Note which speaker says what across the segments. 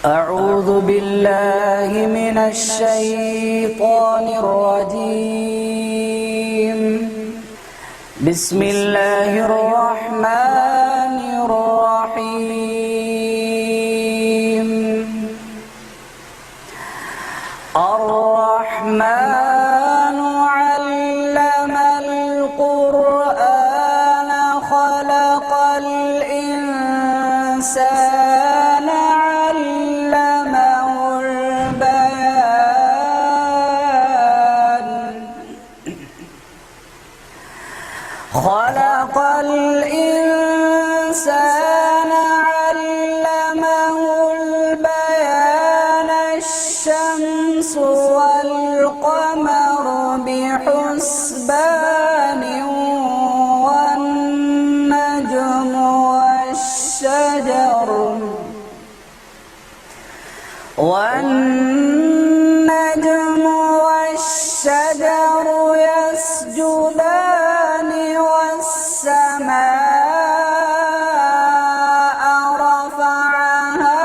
Speaker 1: أعوذ بالله من الشيطان الرجيم. بسم الله الرحمن الرحيم. الرحمن علم القرآن خلق الإنسان علمه البيان. خلق الإنسان علمه البيان. الشمس والقمر بحسبان والنجم والشجر يسجدان والسماء رفعها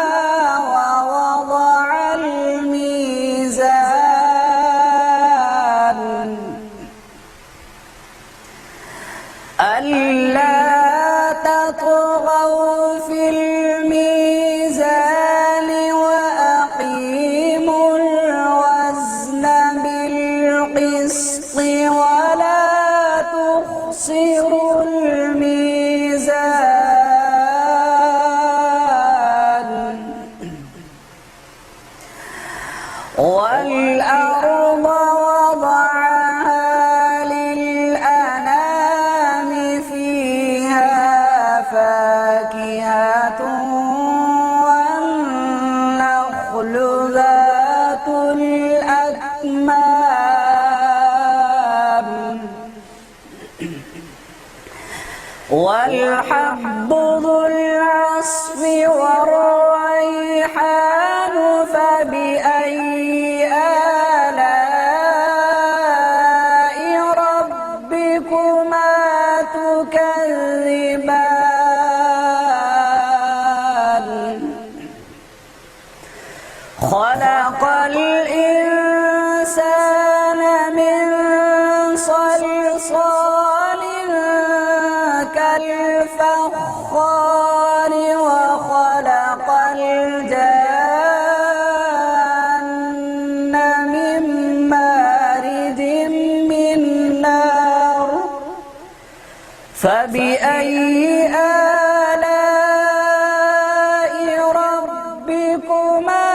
Speaker 1: ووضع الميزان ألا تطغوا في الميزان وأقيموا الوزن بالقسط ولا تخسروا الميزان. والأرض وضعها للأنام فيها فاكهة والنخل ذات الأكمام والحب ذو العصف والريحان. فبأي آلاء ربكما تكذبان. خلق الإنسان من صلصال كالفخار وخلق الجان من مارج من نار. فبأي آلاء ربكما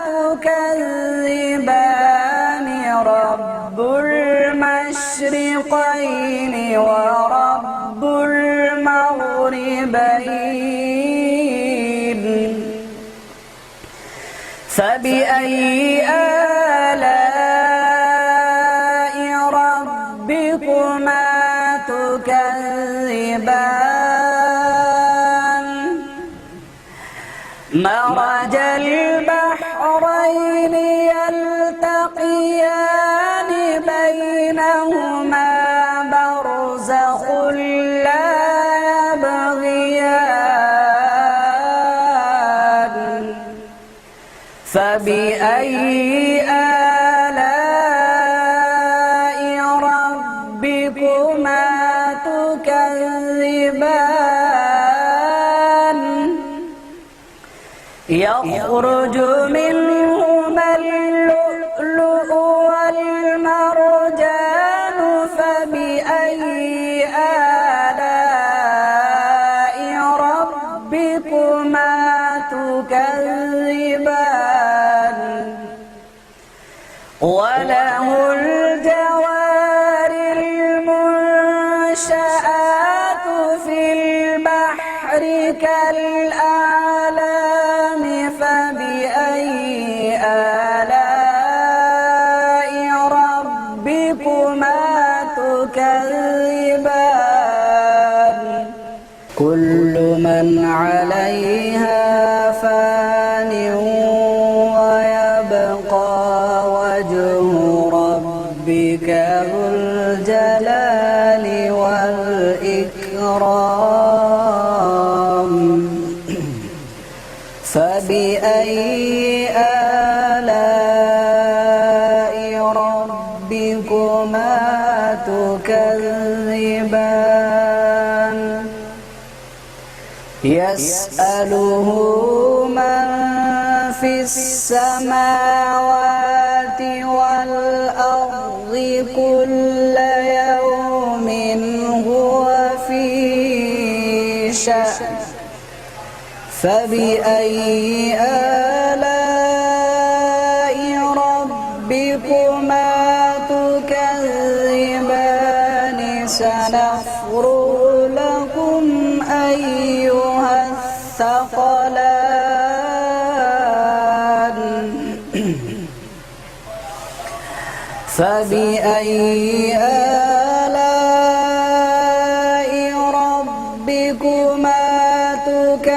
Speaker 1: تكذبان. رب المشرقين ورب المغربين. فبأي آلاء ربكما تكذبان. مرج البحرين يلتقيان بينهما برزخ لا يبغيان. فبأي آلاء ربكما تكذبان. يخرج منهما اللؤلؤ والمرجان. فبأي آلاء ربكما تكذبان. وله الجوار المنشآت في البحر كالأعلام. فبأي آلاء ربكما تكذبان. كل من عليها فان ويبقى وجه ربك ذو الجلال والإكرام. فبأي آلاء ربكما تكذبان يسأله من في السماوات والأرض كل يوم هو في شأن فبأي آلاء ربكما تكذبان سنفرغ لكم أيها الثقلان فبأي آلاء ربكما تكذبان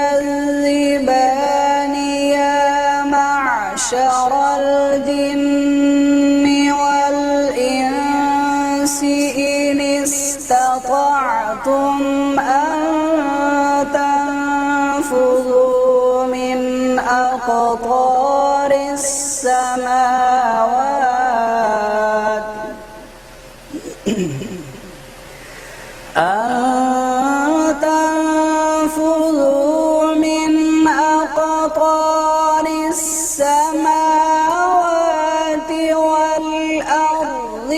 Speaker 1: يا معشر الجن والإنس إن استطعتم أن تنفذوا من أقطار السماوات تنفذوا من أقطار السماوات والأرض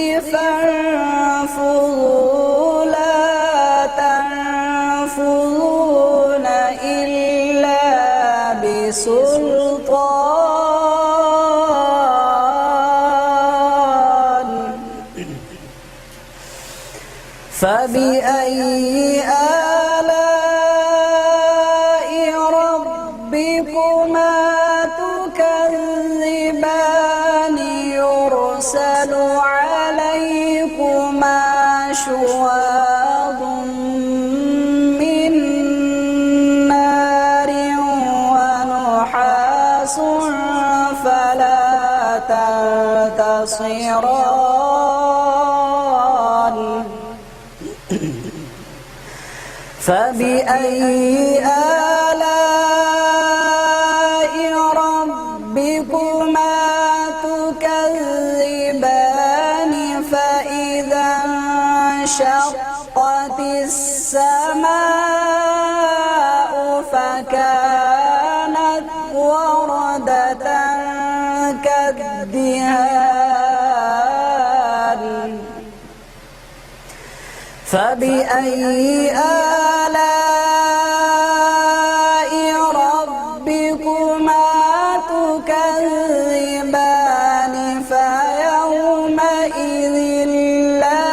Speaker 1: فانفذوا لا تنفذون إلا بسلطان فبأي آلاء ربكما تكذبان يرسل عليكما شواظ من نار ونحاس فلا تنتصران فبأي آلاء ربكما تكذبان فإذا انشقت السماء فكانت وردة كالدهان فبأي آلاء ربكما تكذبان فيومئذ لا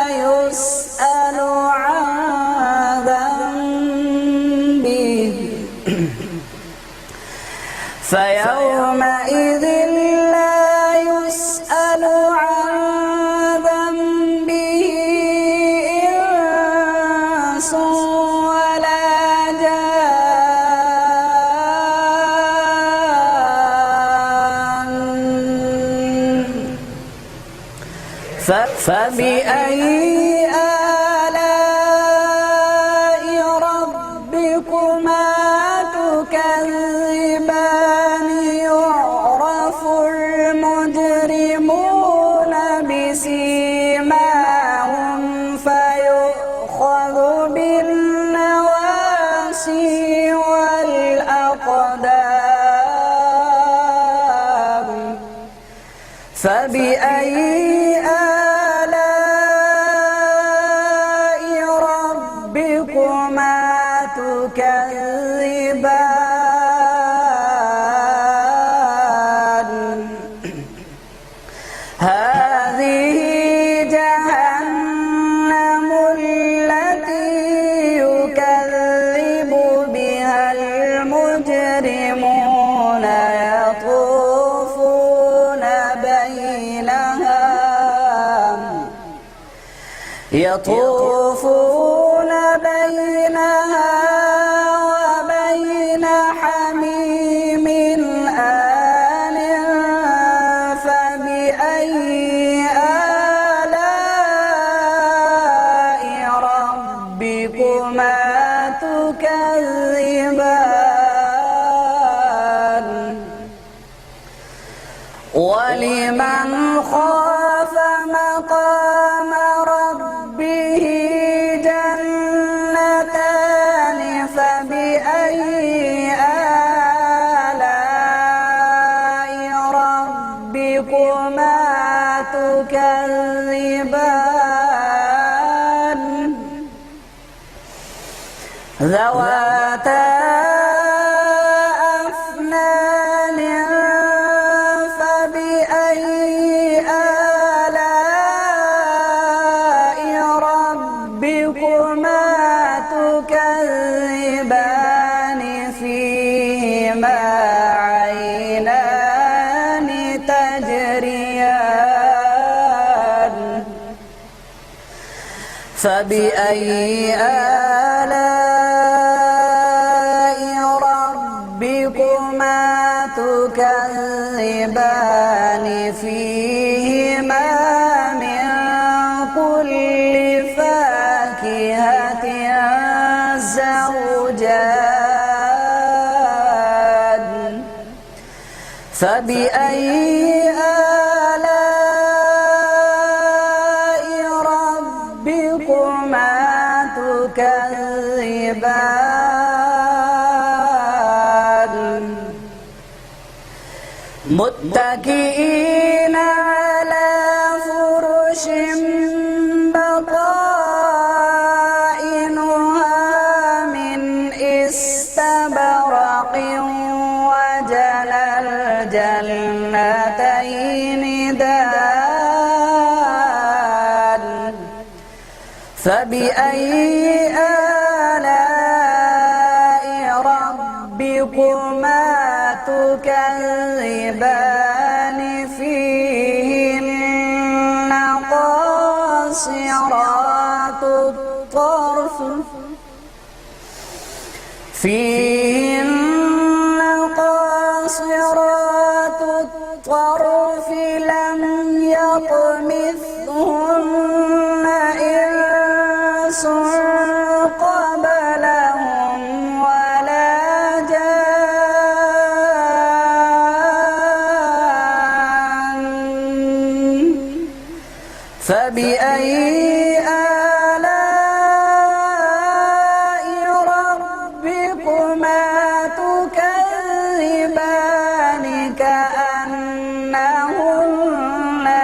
Speaker 1: يسأل عن ذنبه فيومئذ لا يسأل عن ذنبه إنس ولا جان فبأي آلاء ربكما تكذبان يعرف المجرمون بسيماهم فيؤخذ بالنواصي والأقدام فبأي آلاء ربكما تكذبان هذه جهنم التي يكذب بها المجرمون يطوفون بينها وبين حميم آن فبأي آلاء ربكما تكذبان ولمن خاف مقام ربه جنتان فبأي آلاء ربكما تكذبان ذواتا أفنان فبأي آلاء ربكما تكذبان فيهما عينان تجريان فبأي آلاء ربكما تكذبان فيهما من كل فاكهة زوجان فبأي آلاء ربكما تكذبان متكئين على فرش بطائنها من استبرق وجنى الجنتين دان فبأي آلاء ربكما تكذبان فيهن قاصرات الطرف لم يطمثهن إنس قبلهم ولا جان فبأي آلاء ربكما تكذبان كأنهن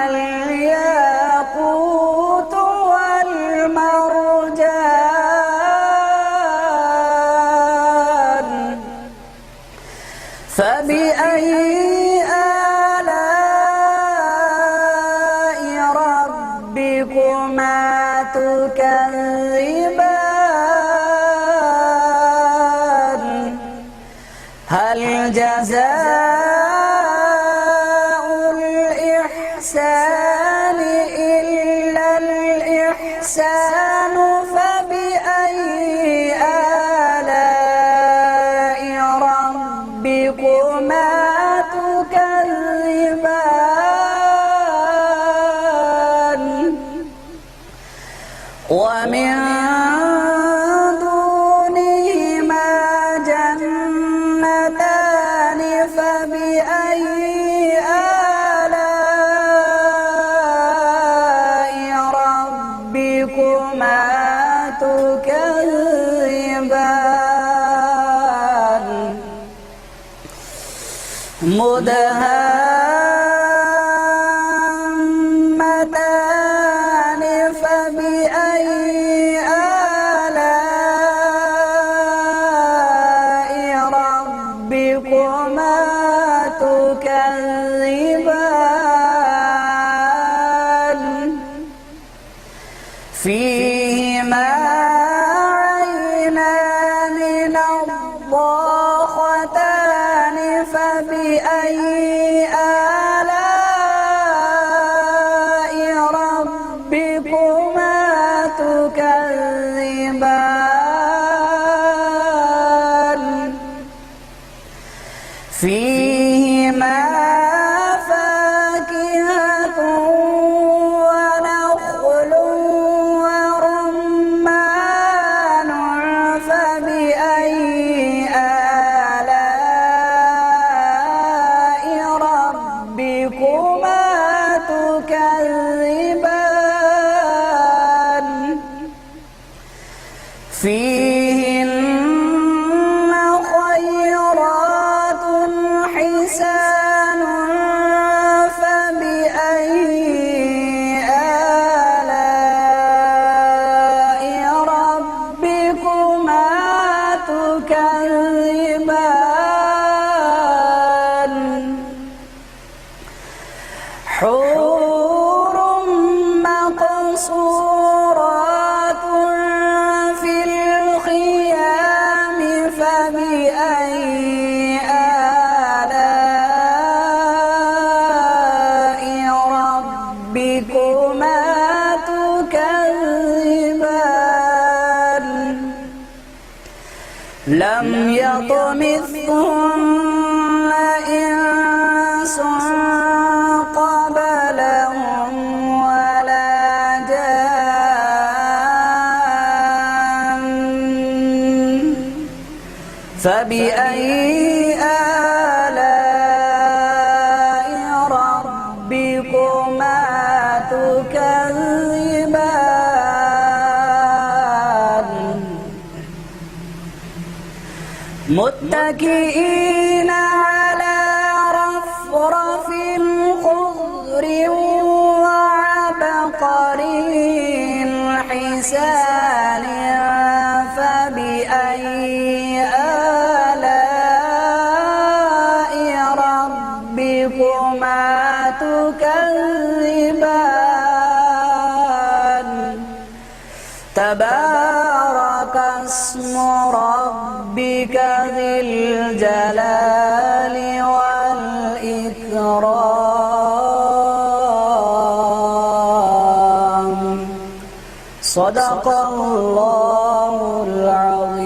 Speaker 1: الياقوت والمرجان فبأي آلاء ربكما تكذبان هل جزاء الإحسان إلا الإحسان فبأي آلاء ربكما تكذبان ومن دونهما جنتان فبأي آلاء ربكما تكذبان مدهامتان فبأي آلاء ربكما تكذبان فيهما عينان نضاختان فبأي آلاء ربكما تكذبان فيهما فاكهة ونخل ورمان فبأي آلاء ربكما لم يطمثهن إنس قبلهم ولا جان فبأي آلاء ربكما تكذبان متكئين على رفرف خضر وعبقري حسان فبأي آلاء ربكما تكذبان تبارك اسم ربك ذي الجلال والإكرام صدق الله العظيم.